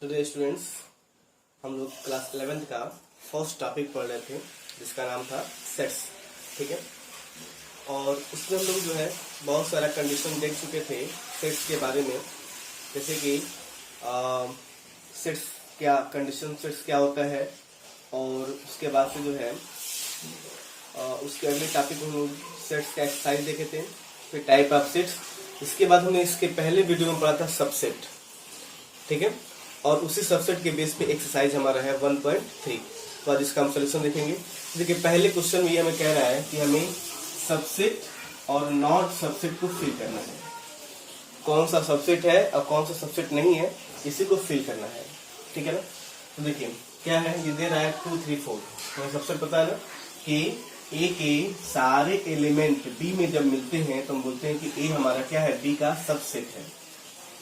Today students, हम लोग class 11th का फर्स्ट टॉपिक पढ़ रहे थे जिसका नाम था सेट्स। ठीक है, और उसमें हम लोग जो है बहुत सारा कंडीशन देख चुके थे सेट्स के बारे में, जैसे कि सेट्स क्या कंडीशन, सेट्स क्या होता है, और उसके बाद से जो है उसके अगले टॉपिक में हम लोग सेट्स का एक्सरसाइज देखे थे, फिर टाइप ऑफ सेट्स। इसके बाद हमने इसके पहले वीडियो में पढ़ा था सबसेट। ठीक है, और उसी सबसेट के बेस पे एक्सरसाइज हमारा है 1.3। तो आज इसका हम सोल्यूशन देखेंगे। देखिए, पहले क्वेश्चन में ये हमें कह रहा है कि हमें सबसेट और नॉट सबसेट को फिल करना है। कौन सा सबसेट है और कौन सा सबसेट नहीं है, इसी को फिल करना है। ठीक है ना। तो देखिए क्या है, ये दे रहा है 2, 3, 4। तो सबसे पता है ना कि ए के सारे एलिमेंट बी में जब मिलते हैं तो हम बोलते हैं कि ए हमारा क्या है, बी का सबसेट है।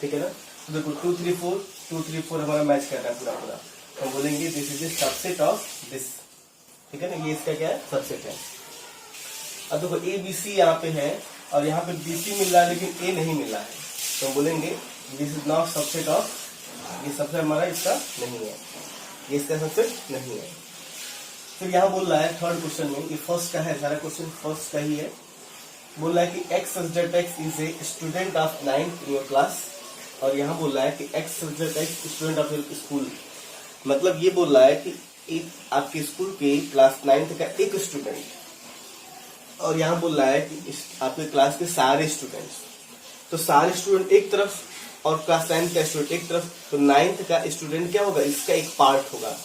ठीक है ना। तो देखो 2, 3, 4 हमारा मैच कर रहा है पूरा। तो हम बोलेंगे this is a subset of this. ठीक है ना, ये इसका क्या है, सबसेट है। अब देखो ए बी सी यहाँ पे है और यहाँ पे बी सी मिल रहा है लेकिन ए नहीं मिल रहा है, तो हम बोलेंगे this is not subset of, ये सबसेट हमारा इसका नहीं है, ये इसका सबसेट नहीं है। फिर यहाँ बोल रहा है थर्ड क्वेश्चन में, ये फर्स्ट का है, सारा क्वेश्चन फर्स्ट का ही है। बोल रहा है कि x subject x is a student of 9th in your class, और यहाँ बोल रहा है कि x subject x student of your school. मतलब ये बोल रहा है कि एक आपके स्कूल के क्लास 9th का एक स्टूडेंट, और यहाँ बोल रहा है कि आपके क्लास के सारे स्टूडेंट्स। तो सारे स्टूडेंट एक तरफ और क्लास 9th का स्टूडेंट एक तरफ, तो 9th का स्टूडेंट क्या होगा, इसका एक पार्ट होगा,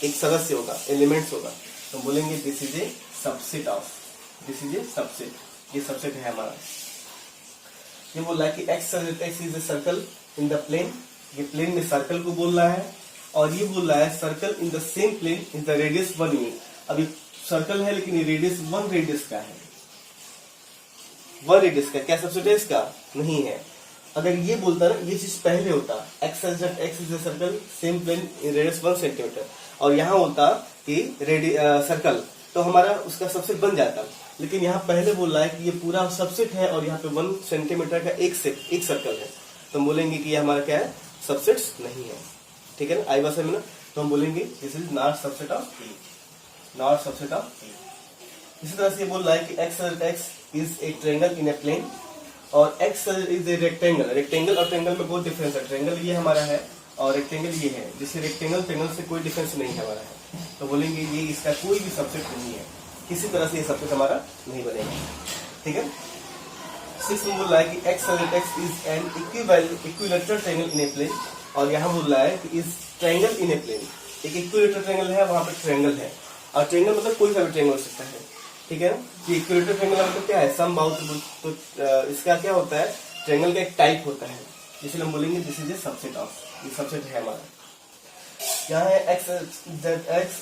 एक सदस्य होगा, एलिमेंट्स होगा। तो बोलेंगे this is a subset of, this is a subset, ये सबसेट है हमारा। ये बोल रहा है कि X is a circle in the plane, ये प्लेन में सर्कल को बोल रहा है, और ये बोल रहा है circle in the same plane is the radius 1 unit. अभी सर्कल है लेकिन ये रेडियस 1 रेडियस का है, 1 रेडियस का। क्या सबसेट है इसका, नहीं है। अगर ये बोलता ना, ये चीज पहले होता X is a circle same plane in radius 1 centimetre, और यहाँ होता कि सर्कल, तो हमारा उसका सबसेट बन जाता। लेकिन यहाँ पहले बोल रहा है कि ये पूरा सबसेट है और यहाँ पे 1 सेंटीमीटर का एक सर्कल है, तो हम बोलेंगे कि ये हमारा क्या है, सबसेट्स नहीं है। ठीक है ना, आई बात समझ में ना। तो हम बोलेंगे this is not subset of A, not subset of A. इसी तरह से बोल रहा है कि X is a triangle in a plane, और X is a rectangle. Rectangle और ट्रायंगल में बहुत डिफरेंस है। ट्रायंगल ये हमारा है और रेक्टेंगल ये है, जिससे रेक्टेंगल ट्रायंगल से कोई डिफरेंस नहीं है हमारा है। तो बोलेंगे ये इसका कोई भी सबसेट नहीं है, किसी तरह से ये सबसेट हमारा नहीं बनेगा। ठीक है। 6 में बोल रहा है कि X is an equilateral triangle in a plane, और यहाँ बोल रहा है कि इस ट्रायंगल इन ए प्लेन, एक इक्विलैटरल ट्रायंगल है, वहां पे ट्रायंगल है, और ट्रायंगल मतलब कोई सा भी ट्रायंगल हो सकता है। ठीक है ना। ये इक्विलैटरल ट्रायंगल मतलब क्या है, समबाहु त्रिभुज। तो इसका क्या होता है, ट्रायंगल का एक टाइप होता है, इसलिए हम बोलेंगे this is a subset of, ये सबसेट है हमारा। यहाँ है x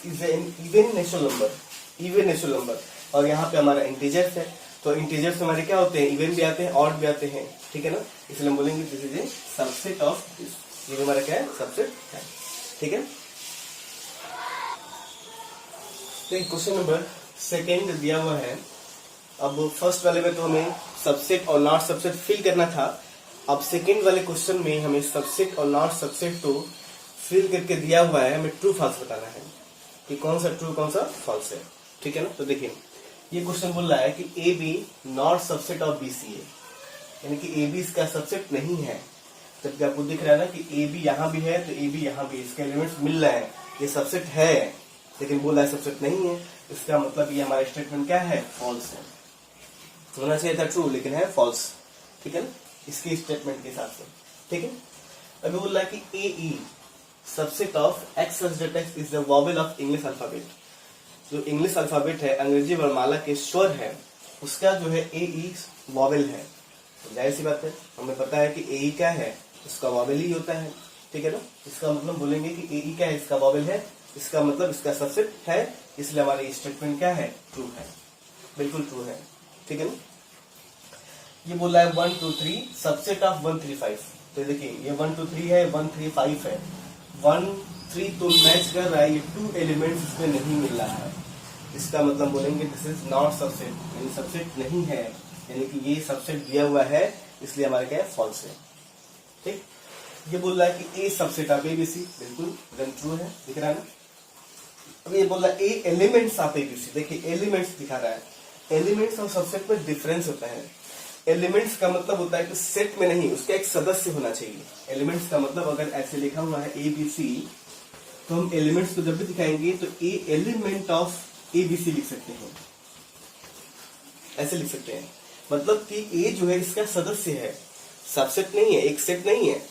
is N even natural number, और यहाँ पे हमारा इंटीजर्स है। तो इंटीजर्स हमारे क्या होते हैं, इवन भी आते हैं, ऑड भी आते हैं। ठीक है ना, इसलिए हम बोलेंगे this is a subset of this, ये हमारा क्या है, सबसेट है। ठीक है। क्वेश्चन नंबर 2 दिया हुआ है। अब फर्स्ट वाले में तो हमें सबसेट और नॉट सबसेट फिल करना था। अब सेकंड वाले क्वेश्चन में हमें सबसेट और नॉट सबसेट तो फिल करके दिया हुआ है, हमें ट्रू फॉल्स बताना है कि कौन सा ट्रू कौन सा फॉल्स है। ठीक है ना। तो देखिए, ये क्वेश्चन बोल रहा है कि A B not subset of B C है, यानी कि ए बी इसका सबसेट नहीं है। जबकि आपको दिख रहा है ना कि ए बी यहाँ भी है तो ए बी यहाँ भी, इसके एलिमेंट्स मिल रहे हैं, ये सबसेट है, लेकिन बोला है सबसेट नहीं है। इसका मतलब ये हमारा स्टेटमेंट क्या है, फॉल्स है। होना चाहिए था ट्रू, लेकिन है फॉल्स। ठीक है ना, इसके स्टेटमेंट के हिसाब से। ठीक है। अभी बोल रहा है कि A E subset of X is the vowel of English alphabet. जो इंग्लिश अल्फाबेट है, अंग्रेजी वर्णमाला के स्वर है, उसका जो है ए ई वॉवेल है। तो जाहिर सी बात है, हमें पता है कि ए ई क्या है, इसका वॉवेल ही होता है। ठीक है ना। इसका मतलब बोलेंगे कि ए ई क्या है, इसका वॉवेल है, इसका मतलब इसका सबसेट है, इसलिए हमारी स्टेटमेंट क्या है, ट्रू है, बिल्कुल ट्रू है। ठीक है ना। ये बोला है 1, 2, 3 सबसेट ऑफ 1, 3, 5। तो देखिए ये 1, 2, 3 है, 1, 3, 5 है। 1, 3 तो मैच कर रहा है, ये 2 एलिमेंट्स इसमें नहीं मिल रहा है, इसका मतलब बोलेंगे दिस इज नॉट सबसेट, यानी सबसेट नहीं है, यानी कि ये सबसेट दिया हुआ है, इसलिए हमारे क्या है, फॉल्स है। ठीक। ये बोल रहा है कि ए सबसेट ऑफ एबीसी, बिल्कुल एकदम ट्रू है, दिख रहा है ना। अब ये बोल रहा है ए एलिमेंट्स ऑफ एबीसी, देखिए एलिमेंट्स दिखा रहा है। एलिमेंट्स और सबसेट में डिफरेंस होता है। एलिमेंट्स का मतलब होता है कि सेट में नहीं, उसका एक सदस्य होना चाहिए। एलिमेंट्स का मतलब अगर ऐसे लिखा हुआ है एबीसी, तो हम एलिमेंट्स को जब भी दिखाएंगे तो ए एलिमेंट ऑफ एबीसी लिख सकते हैं, ऐसे लिख सकते हैं। मतलब कि ए जो है इसका सदस्य है, सबसेट नहीं है, एक सेट नहीं है,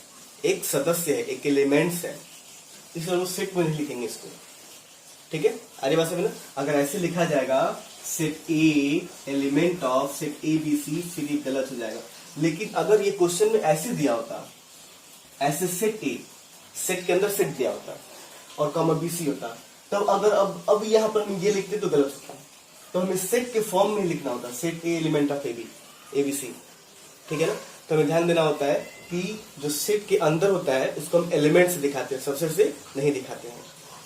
एक सदस्य है, एक एलिमेंट्स है, इसलिए हम सेट में नहीं लिखेंगे इसको, ठीक है। आगे बात समझना, अगर ऐसे लिखा जाएगा set A element of set A B C, फिर ये गलत हो जाएगा। लेकिन अगर ये क्वेश्चन में ऐसे दिया होता, ऐसे सेट ए, सेट के अंदर सेट दिया होता और कॉमा बी सी होता, तब अगर अब यहाँ पर हम ये लिखते तो गलत होता। तो हमें सेट के फॉर्म में लिखना होता, set A element of A B C, ठीक है ना। तो हमें ध्यान देना होता है कि जो सेट के अंदर होता है उसको हम एलिमेंट से दिखाते हैं, सबसेट से नहीं दिखाते हैं,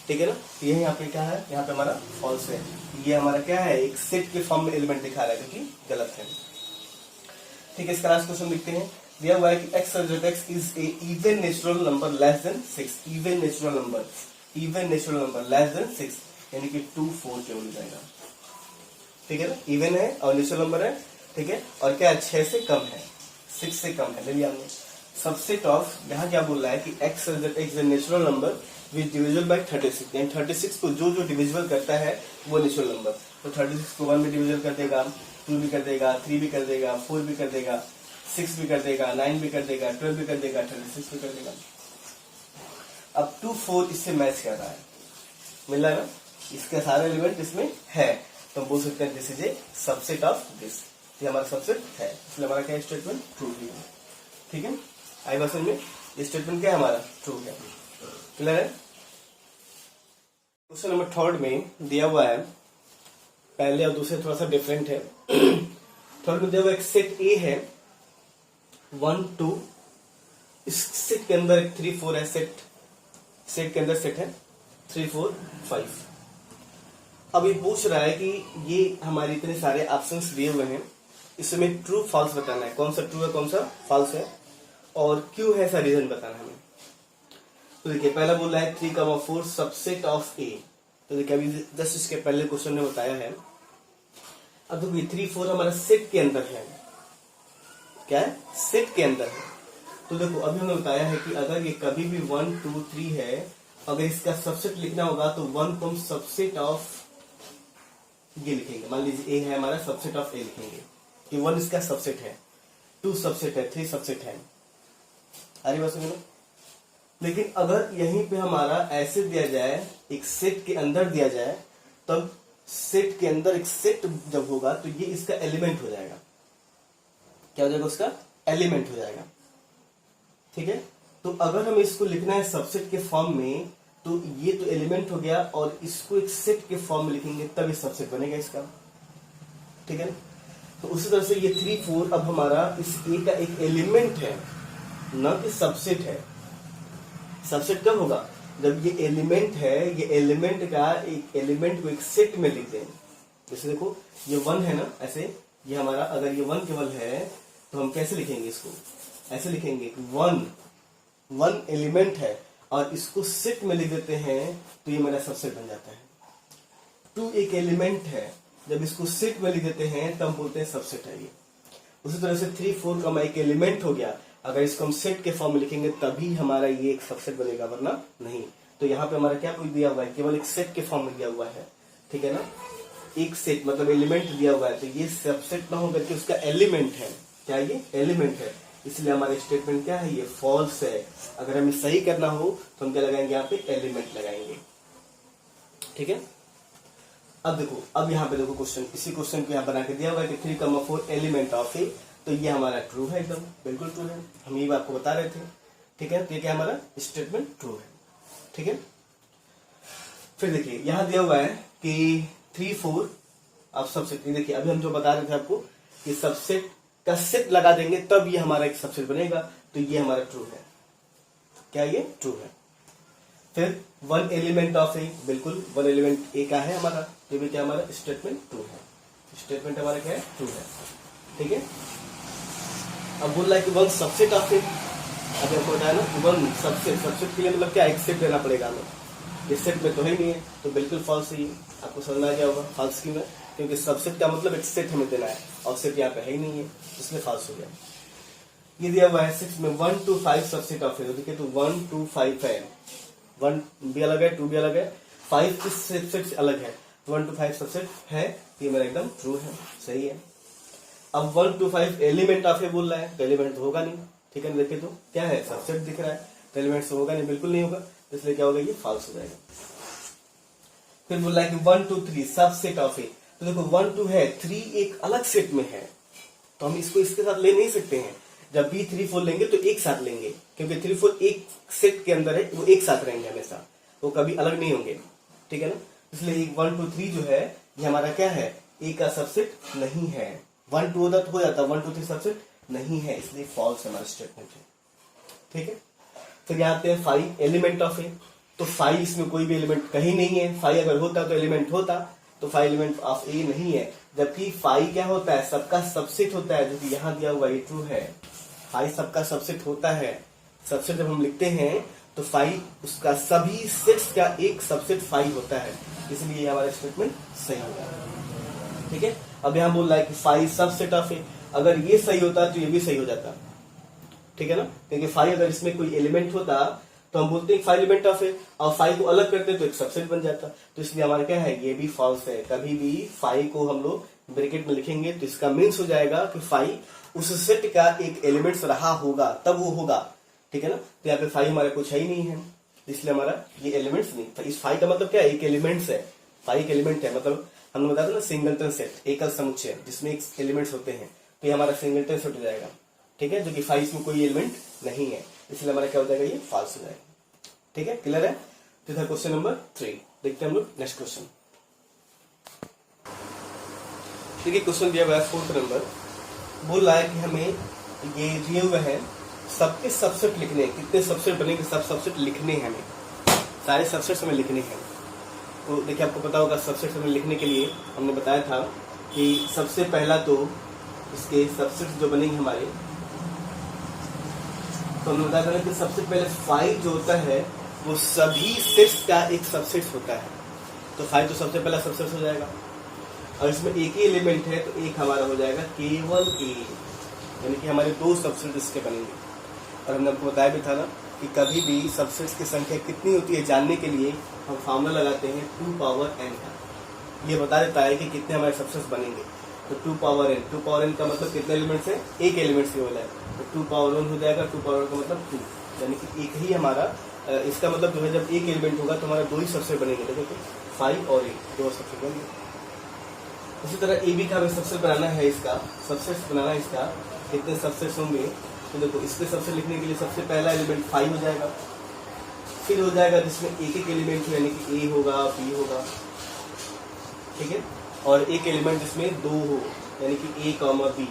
ठीक है ना। तो ये यहाँ पे क्या है, यहाँ पे हमारा फॉल्स है। ये हमारा क्या है, एक सेट के फॉर्म में एलिमेंट दिखा रहा है, जो कि गलत है, ठीक है। इसका लास्ट क्वेश्चन लिखते हैं। दिया हुआ है कि x subject x is a even natural number less than 6, even natural number less than 6, यानी कि 2 4 के हो जाएगा, ठीक है ना। इवन है और नेचुरल नंबर है, ठीक है, और क्या 6 से कम है, 6 से कम है, ले लिया हमने। सबसेट ऑफ, यहाँ क्या बोल रहा है कि x is a natural number which divisible by 36, यानी 36 को जो डिविजिबल करता है वो नेचुरल नंबर। तो 36 को 1 में डिविजिबल कर देगा, 2 भी कर देगा, 3 भी कर देगा, 4 भी कर देगा, 6 भी कर देगा, 9 भी कर देगा, 12 भी कर देगा, 36 भी कर देगा। अब 2 4 इससे मैच कर रहा है, मिल रहा है ना, इसका सारा एलिमेंट इसमें है, तो हम बोल सकते हैं this is a subset of this, ये हमारा सबसेट है, इसलिए हमारा क्या स्टेटमेंट ट्रू है, ठीक है। आई बात समझ में, ये स्टेटमेंट क्या है हमारा ट्रू है, क्लियर है। क्वेश्चन नंबर 3 में दिया हुआ है, पहले और दूसरे थोड़ा सा डिफरेंट है। थर्ड में दिया हुआ एक सेट ए है 1 2, इस सेट के अंदर 3 4 है, सेट के अंदर सेट है 3 4 5। अब ये पूछ रहा है कि ये हमारे इतने सारे ऑप्शंस दिए हुए हैं, इसमें ट्रू फॉल्स बताना है, कौन सा ट्रू है कौन सा फॉल्स है और क्यों है, ऐसा रीजन बताना है हमें। तो देखिए पहला बोल रहा है 3 4 सबसेट ऑफ ए, तो देखिए अभी जस्ट इसके पहले क्वेश्चन ने बताया है। अब देखिए 3 4 हमारा सेट के अंदर है, क्या है, सेट के अंदर है। तो देखो अभी हमने बताया है कि अगर ये कभी भी 1 2 3 है, अगर इसका सबसेट लिखना होगा तो 1 को हम सबसेट ऑफ ये लिखेंगे, मान लीजिए ए है हमारा, सबसेट ऑफ ए लिखेंगे कि 1 इसका सबसेट है, 2 सबसेट है, 3 सबसेट है, अरे बस सुनो। लेकिन अगर यहीं पे हमारा ऐसे दिया जाए, एक सेट के अंदर दिया जाए, तब सेट के अंदर एक सेट जब होगा तो ये इसका एलिमेंट हो जाएगा, क्या हो जाएगा, उसका एलिमेंट हो जाएगा, ठीक है। तो अगर हमें इसको लिखना है सबसेट के फॉर्म में, तो ये तो एलिमेंट हो गया और इसको एक सेट के फॉर्म में लिखेंगे तब ये सबसेट बनेगा इसका, ठीक है। तो उसी तरह से ये 3 4 अब हमारा इस ए का एक एलिमेंट है, न कि सबसेट है। सबसेट कब होगा, जब ये एलिमेंट है, ये एलिमेंट का एक एलिमेंट को एक सेट में लिख दें। जैसे देखो ये 1 है ना, ऐसे ये हमारा, अगर ये 1 केवल है तो हम कैसे लिखेंगे इसको, ऐसे लिखेंगे 1 एलिमेंट है और इसको सेट में लिख देते हैं तो ये मेरा सबसेट बन जाता है। 2 एक एलिमेंट है, जब इसको सेट में लिख देते हैं तब हम बोलते हैं सबसेट है ये। उसी तरह से 3 4 का एक एलिमेंट हो गया, अगर इसको हम सेट के फॉर्म में लिखेंगे तभी हमारा ये एक सबसेट बनेगा, वरना नहीं। तो यहाँ पे हमारा क्या कोई दिया हुआ है, केवल एक सेट के फॉर्म में दिया हुआ है, ठीक है ना, एक सेट मतलब एलिमेंट दिया हुआ है, तो ये सबसेट ना होकर के उसका एलिमेंट है, क्या ये एलिमेंट है, इसलिए हमारा स्टेटमेंट क्या है, ये फॉल्स है। अगर हमें सही करना हो तो हम क्या लगाएंगे, यहाँ पे एलिमेंट लगाएंगे, ठीक है। अब देखो, अब यहाँ पे देखो क्वेश्चन, इसी क्वेश्चन को यहाँ बना के दिया हुआ है कि 3 4 एलिमेंट ऑफ ए, तो ये हमारा ट्रू है, एकदम बिल्कुल ट्रू है, हम ये आपको बता रहे थे, ठीक है। तो ये क्या हमारा स्टेटमेंट ट्रू है, ठीक है। फिर देखिए यहाँ दिया हुआ है कि 3 4 आप सबसेट, देखिए अभी हम जो बता रहे थे आपको कि सबसेट का सेट लगा देंगे तब ये हमारा एक सबसेट बनेगा, तो ये हमारा ट्रू है, क्या ये ट्रू है। फिर 1 एलिमेंट ऑफ ए, बिल्कुल 1 एलिमेंट ए का है हमारा, तो भी क्या हमारा स्टेटमेंट ट्रू है, स्टेटमेंट हमारा क्या है, ट्रू है, ठीक है। अब बोल रहा है कि 1 सबसेट ऑफ ए, अभी हमको बताया ना वन सबसेट के लिए मतलब क्या, एक सेट देना पड़ेगा हमें, इस सेट में तो है ही नहीं है, तो बिल्कुल फॉल्स है ये। आपको समझ आ गया होगा फॉल्स क्यों है, क्योंकि सबसेट का मतलब एक सेट हमें देना है और सेट यहाँ पे है ही नहीं है, इसलिए फॉल्स हो गया। ये दिया हुआ है 6 में 1 to 5 सबसेट ऑफ है, देखिए तो 1 to 5 है, 1 भी अलग है, 2 भी अलग है, 5 किस सबसेट से अलग है, 1 to 5 सबसेट है, ये मेरा एकदम ट्रू है, सही है। अब 1 to 5 एलिमेंट ऑफ है बोल रहा है, तो एलिमेंट तो होगा नहीं, ठीक है, देखिए तो क्या है, सबसेट दिख रहा है, तो एलिमेंट तो होगा नहीं, बिल्कुल नहीं होगा, इसलिए क्या होगा, ये फॉल्स हो जाएगा। फिर बोल रहा है कि 1 to 3 सबसेट ऑफ है, तो देखो 1 2 है, 3 एक अलग सेट में है, तो हम इसको इसके साथ ले नहीं सकते हैं। जब भी 3 4 लेंगे तो एक साथ लेंगे, क्योंकि 3 4 एक सेट के अंदर है, वो एक साथ रहेंगे हमेशा, वो कभी अलग नहीं होंगे, ठीक है ना। इसलिए 1 2 3 जो है ये हमारा क्या है, ए का सबसेट नहीं है। 1 2 होता तो हो जाता, 1 2 3 सबसेट नहीं है, इसलिए फॉल्स हमारा स्टेटमेंट है, ठीक है। फिर यहाँ आते हैं 5 एलिमेंट ऑफ ए, तो 5 इसमें कोई भी एलिमेंट कहीं नहीं है, 5 अगर होता तो एलिमेंट होता, तो 5 एलिमेंट ऑफ ए नहीं है, जबकि 5 क्या होता है, सबका सबसेट होता है, जो कि यहाँ दिया हुआ ये ट्रू है, 5 सबका सबसेट होता है। सबसेट जब हम लिखते हैं तो 5 उसका सभी सेट्स का एक सबसेट 5 होता है, इसलिए हमारा स्टेटमेंट सही होगा, ठीक है। अब यहाँ बोल रहा है कि 5 सबसेट ऑफ ए, अगर ये सही होता तो ये भी सही हो जाता, ठीक है ना, क्योंकि 5 अगर इसमें कोई एलिमेंट होता तो हम बोलते हैं 5 एलिमेंट ऑफ है, और 5 को अलग करते तो एक सबसेट बन जाता, तो इसलिए हमारा क्या है, ये भी फॉल्स है। कभी भी 5 को हम लोग ब्रैकेट में लिखेंगे तो इसका मीन्स हो जाएगा कि 5 उस सेट का एक एलिमेंट रहा होगा तब वो होगा, ठीक है ना। तो यहाँ पे 5 हमारा कुछ है ही नहीं है, इसलिए हमारा ये एलिमेंट्स नहीं, तो इस 5 का मतलब क्या है, एक एलिमेंट्स है, 5 एक एलिमेंट है, मतलब हमने बताया था ना सिंगलटन सेट, एकल समुच्चय जिसमें एक एलिमेंट्स होते हैं, तो ये हमारा सिंगलटन सेट हो जाएगा, ठीक है, जो कि 5 में कोई एलिमेंट नहीं है, इसलिए हमारा क्या हो जाएगा, ये फॉल्स हो जाएगा, ठीक है, क्लियर है। तो था क्वेश्चन नंबर 3, देखते हैं हम लोग नेक्स्ट क्वेश्चन। देखिए क्वेश्चन दिया हुआ है 4th नंबर, बोल रहा है कि हमें ये दिए हुए हैं सबके सबसेट लिखने, कितने सबसेट बनेंगे, सब सबसेट लिखने हैं, हमें सारे सबसेट्स हमें लिखने हैं। तो देखिए आपको पता होगा सबसेट्स हमें लिखने के लिए हमने बताया था कि सबसे पहला तो इसके सबसेट्स जो बनेंगे हमारे, तो हमने बताया था कि सबसे पहले 5 जो होता है वो सभी सेट्स का एक सबसेट होता है, तो 5 तो सबसे पहला सबसेट हो जाएगा, और इसमें एक ही एलिमेंट है तो एक हमारा हो जाएगा केवल ए, यानी कि हमारे 2 सबसेट इसके बनेंगे। और हमने आपको बताया भी था ना कि कभी भी सबसेट्स की संख्या कितनी होती है जानने के लिए हम फार्मूला लगाते हैं 2 पावर n का, ये बता देता है कि कितने हमारे सबसेट्स बनेंगे। तो 2 पावर n का मतलब कितने एलिमेंट्स है, एक एलिमेंट्स केवल है, तो 2 पावर 1 हो जाएगा, 2 पावर 1 का मतलब 2, यानी कि एक ही हमारा, इसका मतलब जो है जब एक एलिमेंट होगा तो हमारा 2 ही सबसेट बनेंगे, देखो तो 5 और 1 2 सबसेट बनेंगे। इसी तरह ए बी का हमें सबसेट बनाना है, इसका सबसेट बनाना है, इसका कितने सबसेट्स होंगे, तो देखो इसके सबसेट लिखने के लिए सबसे पहला एलिमेंट 5 हो जाएगा, फिर हो जाएगा जिसमें एक एक एलिमेंट यानी कि ए होगा बी होगा, ठीक है, और एक एलिमेंट जिसमें 2 हो यानी कि ए कॉमा बी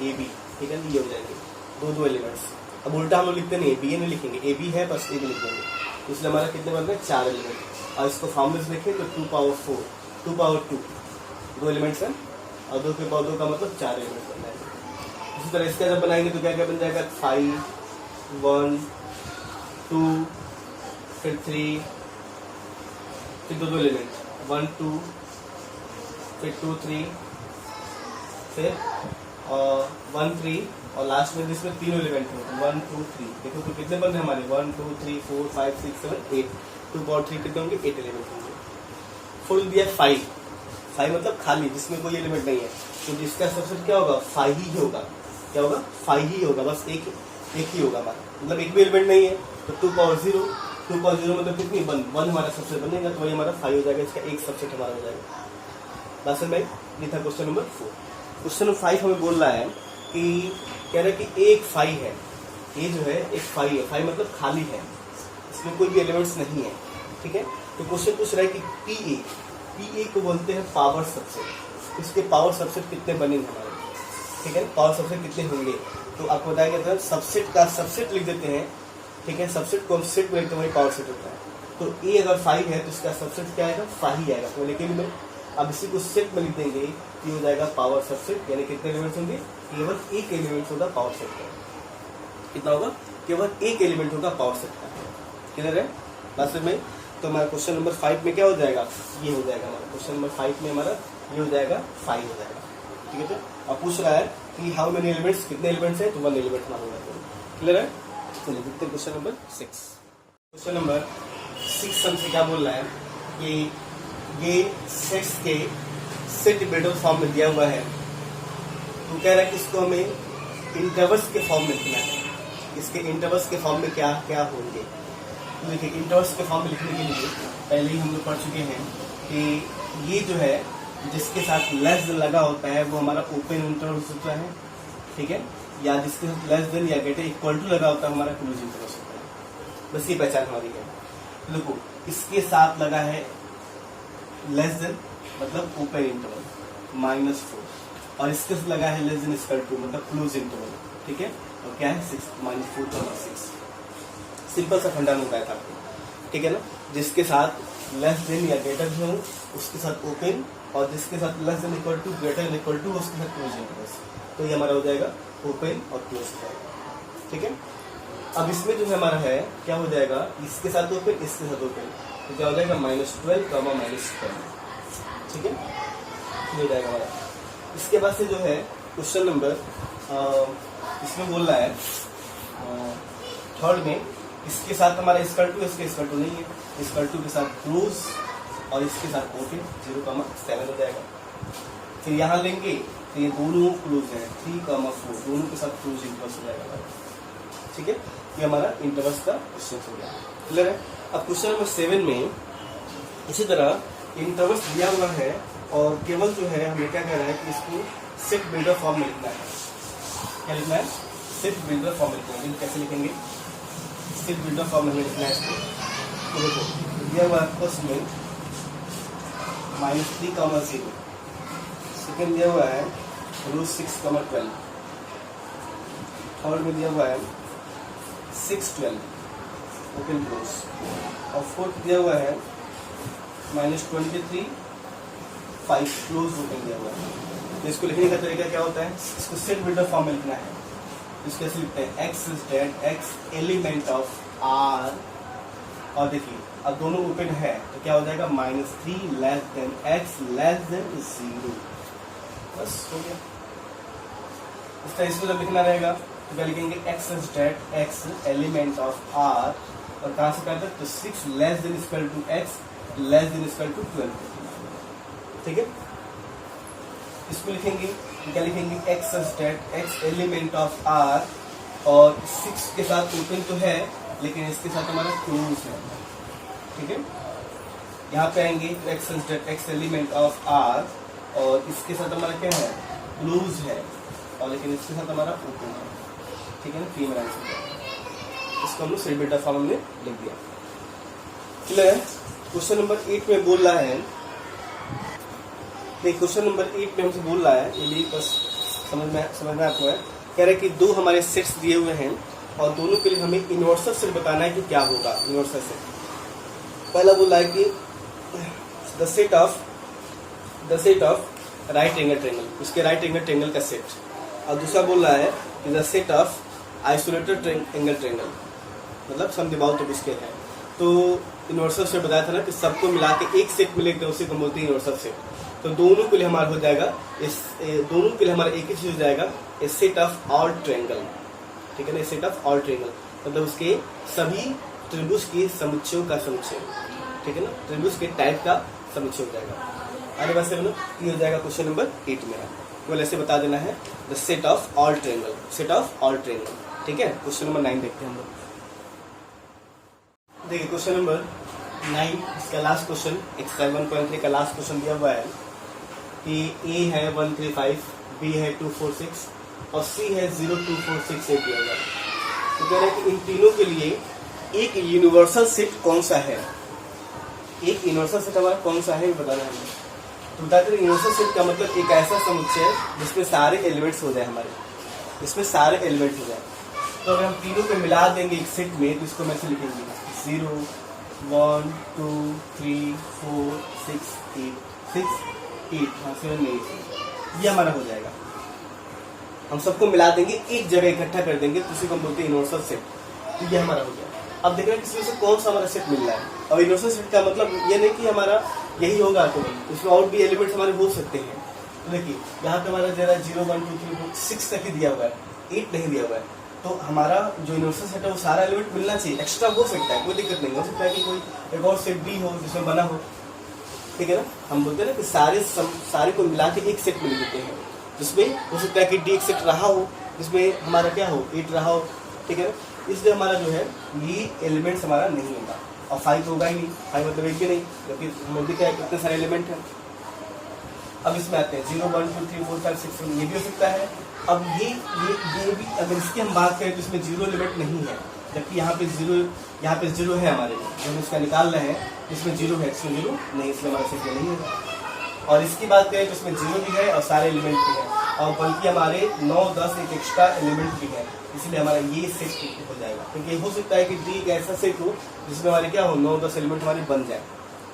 ए बी, ठीक है, ये हो जाएंगे 2 एलिमेंट्स। अब उल्टा हम लोग लिखते नहीं, बी ए नहीं लिखेंगे, ए बी है बस ए बी लिख देंगे, इसलिए हमारा कितने बन रहे हैं 4 एलिमेंट, और इसको फॉर्मूले से लिखें तो 2 पावर 4 2 पावर 2 2 एलिमेंट्स हैं, और 2 के पावर 2 का मतलब 4 एलिमेंट्स बन जाएंगे। इसी तरह इसका जब बनाएंगे तो क्या क्या बन जाएगा, 5 1 2 फिर 3 फिर 2 एलिमेंट 1 2 फिर 2 3 फिर 1 3 और लास्ट में जिसमें 3 एलिमेंट हैं 1 2 3, देखो तो कितने बन रहे हैं हमारे 1 2 3 4 5 6 7 8, 2 पावर 3 कितने होंगे 8 एलिमेंट होंगे। फुल दिया 5 मतलब खाली जिसमें कोई एलिमेंट नहीं है, तो जिसका सबसेट क्या होगा 5 ही होगा, क्या होगा 5 ही होगा, बस एक ही होगा हमारा, मतलब एक भी एलिमेंट नहीं है, तो 2 पावर 0 मतलब कितनी 1 हमारा सबसेट बनेगा, तो वही हमारा 5 हो जाएगा, इसका एक सबसेट हमारा हो जाएगा। बस भाई ये था क्वेश्चन नंबर 4। क्वेश्चन नंबर 5 हमें बोल रहा है कि कह रहा है कि एक 5 है, ये जो है एक 5 है, 5 मतलब खाली है, इसमें कोई भी एलिमेंट्स नहीं है, ठीक है। तो क्वेश्चन पूछ रहा है कि पी ए को बोलते हैं पावर सबसेट, इसके पावर सबसेट कितने बनेंगे हमारे, ठीक है, पावर सबसेट कितने होंगे, तो आपको बताया गया था सबसेट का सबसेट लिख देते हैं, ठीक है, सबसेट को हम सेट में लिखते हैं वही पावर सेट होता है, तो ए अगर 5 है तो इसका सबसेट क्या आएगा 5 ही आएगा, तो लेकिन में अब इसी को सेट में लिख देंगे, ये हो जाएगा पावर सबसेट, यानी कितने एलिमेंट्स होंगे, केवल एक एलिमेंट होगा पावर सेट का, कितना होगा केवल एक एलिमेंट होगा पावर सेट का। क्लियर है बात में? तो हमारा क्वेश्चन नंबर 5 में क्या हो जाएगा, ये हो जाएगा हमारा क्वेश्चन नंबर 5 में हमारा ये हो जाएगा 5 हो जाएगा। ठीक है, तो अब पूछ रहा है कि हाउ मेनी एलिमेंट्स, कितने एलिमेंट्स है, तो 1 एलिमेंट हमारा होगा। क्लियर है? चलिए देखते हैं क्वेश्चन नंबर 6। क्वेश्चन नंबर 6 हमसे क्या बोल रहा है कि ये सेट्स के सेट बिल्डर फॉर्म में दिया हुआ है, तो कह रहा है कि इसको हमें इंटरवल्स के फॉर्म में लिखना है। इसके इंटरवल्स के फॉर्म में क्या क्या होंगे, तो देखिए इंटरवल्स के फॉर्म में लिखने के लिए पहले ही हम लोग पढ़ चुके हैं कि ये जो है जिसके साथ लेस देन लगा होता है वो हमारा ओपन इंटरवल होता है। ठीक है, या जिसके साथ लेस देन या ग्रेटर इक्वल टू लगा होता है हमारा क्लोज इंटरवल होता है। बस ये पहचान हमारी है। देखो इसके साथ लगा है लेस देन मतलब ओपन इंटरवल -4, और इसके साथ लगा है लेस देन इक्वल टू मतलब क्लोज इंटरवल। ठीक है, और क्या है 6 -4 6। सिंपल सा फंडा होता है आपको। ठीक है ना, जिसके साथ लेस देन या ग्रेटर जो हो उसके साथ ओपन, और जिसके साथ less than equal to greater equal to उसके साथ क्लोज इंटरवल। तो ये हमारा हो जाएगा ओपन और क्लोज हो जाएगा। ठीक है, अब इसमें जो है हमारा है क्या हो जाएगा, इसके साथ ओपन इसके साथ ओपन, तो क्या हो जाएगा -12, -12। ठीक है, ये हो जाएगा हमारा। इसके बाद से जो है क्वेश्चन नंबर इसमें बोल रहा है थर्ड में, इसके साथ हमारा इक्वल टू, इसके इक्वल टू नहीं है, इक्वल टू के साथ क्लोज और इसके साथ ओपन 0,7 हो जाएगा। फिर यहाँ लेंगे तो ये दोनों क्लोज है 3,4, दोनों के साथ क्लोज इंटरवल्स हो जाएगा हमारा। ठीक है, ये हमारा इंटरवल्स का क्वेश्चन हो गया। क्लियर है? अब क्वेश्चन नंबर 7 में इसी तरह इंटरवल्स दिया हुआ है, और केवल जो है हमें क्या कह रहा है कि इसको सेट बिल्डर फॉर्म में लिखना है। क्या लिखना है? सेट बिल्डर फॉर्म में लिखना है। कैसे लिखेंगे? सेट बिल्डर फॉर्म में लिखना है इसको। तो देखो दिया हुआ है फर्स्ट में -3,0, सेकेंड दिया हुआ है √6,12, थर्ड में दिया हुआ है 6,12 ओपन क्लोज, और फोर्थ दिया हुआ है -23, 5 क्लोज ओपन दिया हुआ है। तो इसको लिखने का तरीका क्या होता है, इसको सेट बिल्डर फॉर्म में लिखना है। इसको ऐसे लिखते हैं x is that x element of R, और देखिए अब दोनों ओपन है तो क्या हो जाएगा -3 less than x less then 0। बस हो गया। इसका इसको जब लिखना रहेगा तो क्या लिखेंगे, x is that x element of R, और कहाँ से करते हैं तो 6 less than equal to x less than equal to 12। ठीक है, इसको लिखेंगे तो क्या लिखेंगे, x is that x element of R, और 6 के साथ ओपन तो है लेकिन इसके साथ हमारा क्लोज है। ठीक है, यहाँ पे आएंगे तो x is that x element of R, और इसके साथ हमारा क्या है क्लोज है, और लेकिन इसके साथ हमारा ओपन है। ठीक है ना, प्रीमियर आंसर इसको हम लोग सेट बिल्डर फॉर्म में लिख दिया। क्लियर है? क्वेश्चन नंबर 8 में बोल रहा है, नहीं क्वेश्चन नंबर 8 में हमसे बोल रहा है, ये भी बस समझना आपको है। कह रहे हैं कि दो हमारे सेट्स दिए हुए हैं और दोनों के लिए हमें यूनिवर्सल सेट बताना है कि क्या होगा यूनिवर्सल सेट। पहला बोल रहा है कि the set of right angle triangle, उसके राइट एंगल ट्रायंगल का सेट, और दूसरा बोल रहा है कि the set of isolated angle triangle, मतलब सम दिबाव तो उसके है। तो यूनिवर्सल सेट बताया था ना कि सबको मिला के एक सेट मिलेगा, उसे हम बोलते हैं यूनिवर्सल सेट। तो दोनों के लिए हमारा हो जाएगा दोनों के लिए हमारा एक ही चीज हो जाएगा, ए सेट ऑफ ऑल ट्रायंगल। ठीक है ना, ए सेट ऑफ ऑल ट्रायंगल मतलब उसके सभी त्रिभुज के समुच्चयों का समुच्चय। ठीक है ना, त्रिभुज के टाइप का समुच्चय हो जाएगा। आगे बात से ये हो जाएगा क्वेश्चन नंबर 8 में। केवल ऐसे बता देना है the set of all triangle, set of all triangle. ठीक है, क्वेश्चन नंबर 9 देखते हैं हम लोग। देखिए क्वेश्चन नंबर 9 इसका लास्ट क्वेश्चन, एक्सरसाइज 1.3 का लास्ट क्वेश्चन दिया हुआ है कि A है 135, B है 246 और C है 02468 दिया हुआ है। तो कह रहे हैं कि इन तीनों के लिए एक यूनिवर्सल सेट कौन सा है, एक यूनिवर्सल सेट हमारा कौन सा है बताना है। तो बताते हैं यूनिवर्सल सेट का मतलब एक ऐसा समुच्चय है जिसमें सारे एलिमेंट्स हो जाए, हमारे इसमें सारे एलिमेंट हो जाए। तो अगर हम तीनों को मिला देंगे एक सेट में तो इसको मैं ऐसे लिखेंगे 0 1 2 3 4 6 8 हाँ 7 8, ये हमारा हो जाएगा। हम सबको मिला देंगे, एक जगह इकट्ठा कर देंगे तो उसी को हम बोलते हैं यूनिवर्सल सेट। तो ये हमारा हो गया। अब देख रहे हैं इसमें से कौन सा हमारा सेट मिल रहा है। और यूनिवर्सल सेट का मतलब ये नहीं कि हमारा यही होगा, तो इसमें और भी एलिमेंट्स हमारे हो सकते हैं। तो देखिए यहाँ पे हमारा जरा 0 1 2 3 4 6 तक ही दिया हुआ है, 8 नहीं दिया हुआ है। तो हमारा जो यूनिवर्सल सेट है वो सारा एलिमेंट मिलना चाहिए। एक्स्ट्रा हो सकता है, कोई दिक्कत नहीं, हो सकता है कि कोई एक और सेट भी हो जिसमें बना हो, ठीक है ना। हम बोलते हैं ना कि सारे को मिला के एक सेट मिल देते हैं, जिसमें हो सकता है कि डी एक सेट रहा हो जिसमें हमारा क्या हो 8 रहा हो, ठीक है ना। इसलिए हमारा जो है ये एलिमेंट्स हमारा नहीं होगा। और 5 होगा ही नहीं, 5 मतलब एक भी नहीं, क्योंकि हमें दिखा है कितने सारे एलिमेंट हैं। अब इसमें आते हैं 0 1 2 3 4 5 6 7, ये भी हो सकता है। अब ये भी अगर इसकी हम बात करें तो इसमें 0 एलिमेंट नहीं है, जबकि यहाँ पे 0 है हमारे लिए, जब हम इसका निकाल रहे हैं इसमें 0 है, इसमें 0 नहीं, इसलिए हमारा सेट नहीं है। और इसकी बात करें तो इसमें 0 भी है और सारे एलिमेंट भी है, और बल्कि हमारे 9 10 एक एक्स्ट्रा एलिमेंट भी है, इसलिए हमारा ये सेट हो जाएगा। क्योंकि हो सकता है कि डी एक ऐसा सेट हो जिसमें हमारे क्या हो 9 10 एलिमेंट हमारे बन जाए,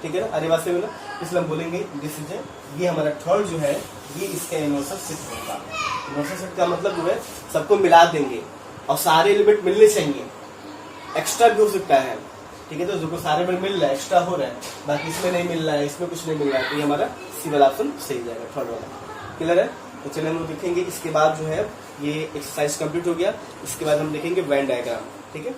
ठीक है ना। अरे वास्तव में ना, इसलिए हम बोलेंगे दिस इज ये हमारा थर्ड जो है ये इसका यूनिवर्सल सेट होगा। यूनिवर्सल सेट का मतलब जो है सबको मिला देंगे और सारे एलिमेंट मिलने चाहिए, एक्स्ट्रा भी हो सकता है, ठीक है। तो जो सारे में मिल रहा है, एक्स्ट्रा हो रहा है, बाकी इसमें नहीं मिल रहा है, इसमें कुछ नहीं मिल रहा है, तो ये हमारा सी वाला ऑप्शन सही जाएगा, थर्ड वाला। क्लियर है। तो चलिए हम देखेंगे इसके बाद जो है ये एक्सरसाइज कंप्लीट हो गया। इसके बाद हम देखेंगे वेन डायग्राम, ठीक है।